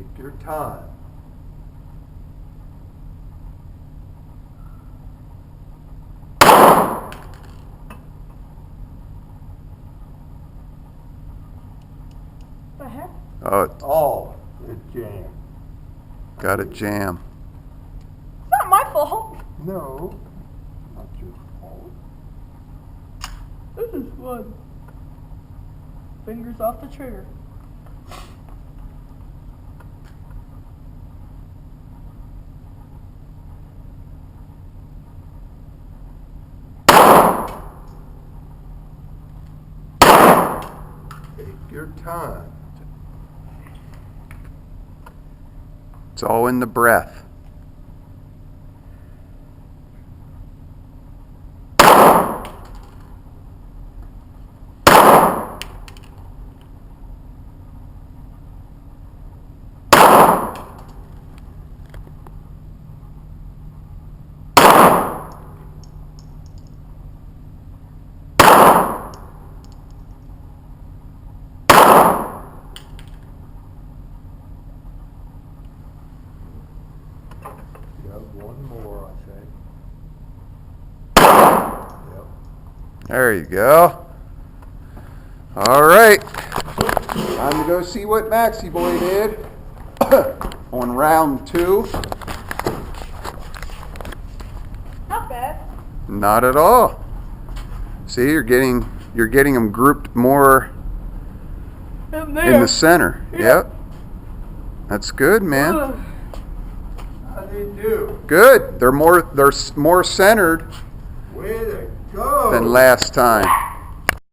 Take your time. The heck? Oh, it jammed. Got a jam. It's not my fault. No, not your fault. This is fun. Fingers off the trigger. Take your time. It's all in the breath. You have one more, I think. Yep. There you go. All right. Time to go see what Maxie Boy did on round 2. Not bad. Not at all. See, you're getting them grouped more In in the center. Yeah. Yep. That's good, man. Ugh. How do you do? Good. They're more centered Way to go. than last time.